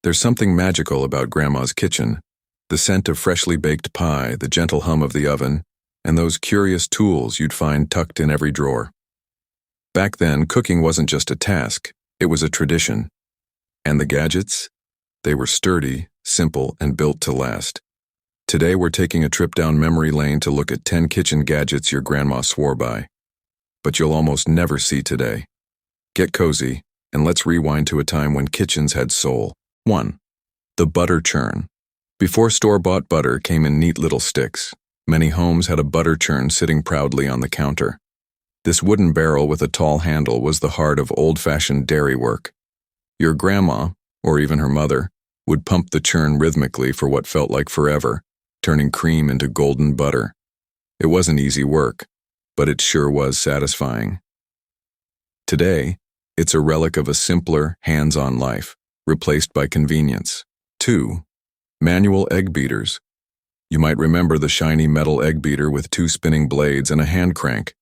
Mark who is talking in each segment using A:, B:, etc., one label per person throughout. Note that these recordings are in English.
A: There's something magical about Grandma's kitchen. The scent of freshly baked pie, the gentle hum of the oven, and those curious tools you'd find tucked in every drawer. Back then, cooking wasn't just a task, it was a tradition. And the gadgets? They were sturdy, simple, and built to last. Today we're taking a trip down memory lane to look at 10 kitchen gadgets your grandma swore by. But you'll almost never see today. Get cozy, and let's rewind to a time when kitchens had soul. 1. The butter churn. Before store-bought butter came in neat little sticks, many homes had a butter churn sitting proudly on the counter. This wooden barrel with a tall handle was the heart of old-fashioned dairy work. Your grandma, or even her mother, would pump the churn rhythmically for what felt like forever, turning cream into golden butter. It wasn't easy work, but it sure was satisfying. Today, it's a relic of a simpler, hands-on life, replaced by convenience. 2. Manual egg beaters. You might remember the shiny metal egg beater with 2 spinning blades and a hand crank.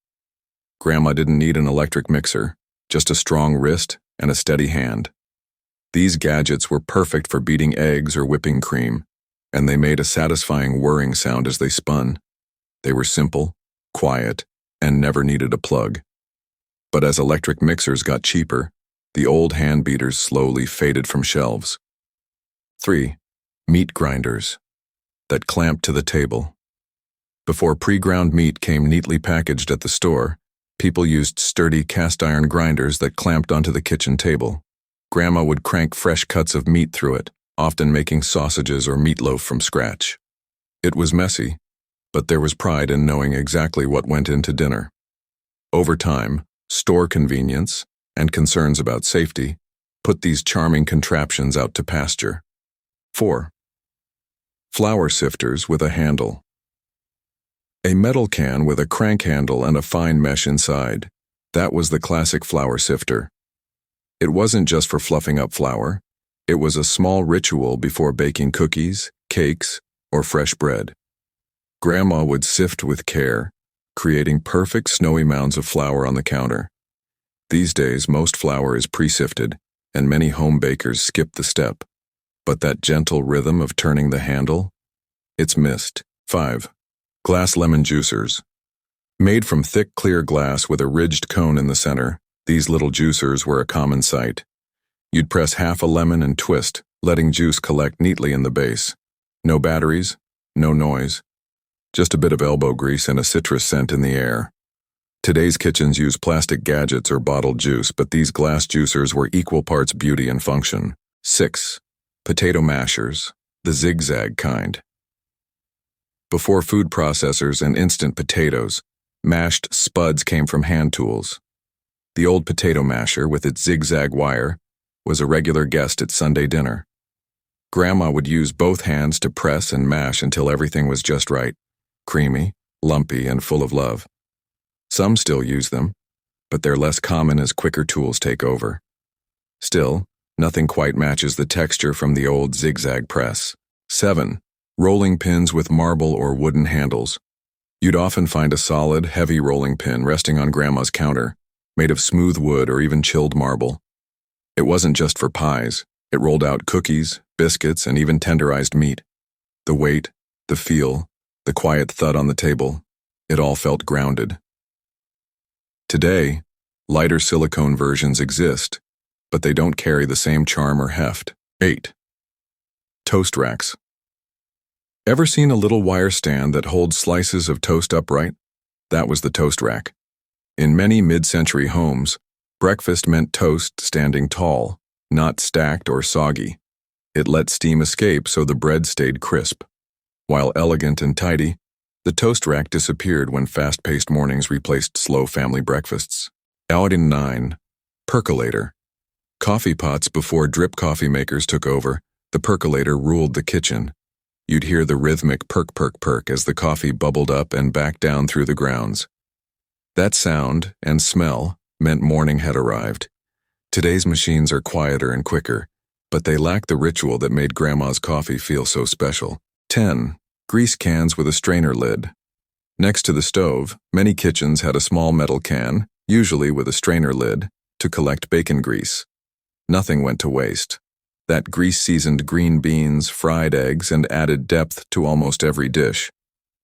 A: Grandma didn't need an electric mixer, just a strong wrist and a steady hand. These gadgets were perfect for beating eggs or whipping cream, and they made a satisfying whirring sound as they spun. They were simple, quiet, and never needed a plug. But as electric mixers got cheaper, the old hand beaters slowly faded from shelves. 3. Meat grinders that clamped to the table. Before pre-ground meat came neatly packaged at the store, people used sturdy cast-iron grinders that clamped onto the kitchen table. Grandma would crank fresh cuts of meat through it, often making sausages or meatloaf from scratch. It was messy, but there was pride in knowing exactly what went into dinner. Over time, store convenience and concerns about safety put these charming contraptions out to pasture. 4. Flour sifters with a handle. A metal can with a crank handle and a fine mesh inside. That was the classic flour sifter. It wasn't just for fluffing up flour. It was a small ritual before baking cookies, cakes, or fresh bread. Grandma would sift with care, creating perfect snowy mounds of flour on the counter. These days, most flour is pre-sifted, and many home bakers skip the step. But that gentle rhythm of turning the handle? It's missed. 5. Glass lemon juicers. Made from thick, clear glass with a ridged cone in the center, these little juicers were a common sight. You'd press half a lemon and twist, letting juice collect neatly in the base. No batteries, no noise. Just a bit of elbow grease and a citrus scent in the air. Today's kitchens use plastic gadgets or bottled juice, but these glass juicers were equal parts beauty and function. 6. Potato mashers, the zigzag kind. Before food processors and instant potatoes, mashed spuds came from hand tools. The old potato masher, with its zigzag wire, was a regular guest at Sunday dinner. Grandma would use both hands to press and mash until everything was just right, creamy, lumpy, and full of love. Some still use them, but they're less common as quicker tools take over. Still, nothing quite matches the texture from the old zigzag press. 7. Rolling pins with marble or wooden handles. You'd often find a solid, heavy rolling pin resting on Grandma's counter, made of smooth wood or even chilled marble. It wasn't just for pies. It rolled out cookies, biscuits, and even tenderized meat. The weight, the feel, the quiet thud on the table, it all felt grounded. Today, lighter silicone versions exist, but they don't carry the same charm or heft. 8. Toast racks. Ever seen a little wire stand that holds slices of toast upright? That was the toast rack. In many mid-century homes, breakfast meant toast standing tall, not stacked or soggy. It let steam escape so the bread stayed crisp. While elegant and tidy, the toast rack disappeared when fast-paced mornings replaced slow family breakfasts. 9. Percolator. Coffee pots before drip coffee makers took over, the percolator ruled the kitchen. You'd hear the rhythmic perk perk perk as the coffee bubbled up and back down through the grounds. That sound and smell meant morning had arrived. Today's machines are quieter and quicker, but they lack the ritual that made Grandma's coffee feel so special. 10. Grease cans with a strainer lid. Next to the stove, many kitchens had a small metal can, usually with a strainer lid, to collect bacon grease. Nothing went to waste. That grease-seasoned green beans, fried eggs, and added depth to almost every dish.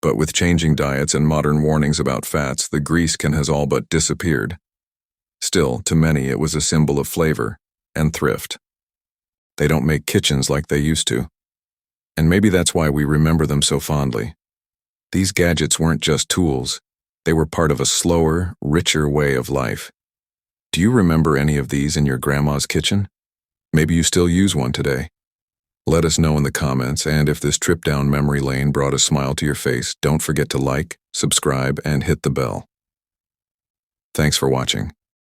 A: But with changing diets and modern warnings about fats, the grease can has all but disappeared. Still, to many it was a symbol of flavor and thrift. They don't make kitchens like they used to. And maybe that's why we remember them so fondly. These gadgets weren't just tools. They were part of a slower, richer way of life. Do you remember any of these in your grandma's kitchen? Maybe you still use one today. Let us know in the comments, and if this trip down memory lane brought a smile to your face, don't forget to like, subscribe, and hit the bell. Thanks for watching.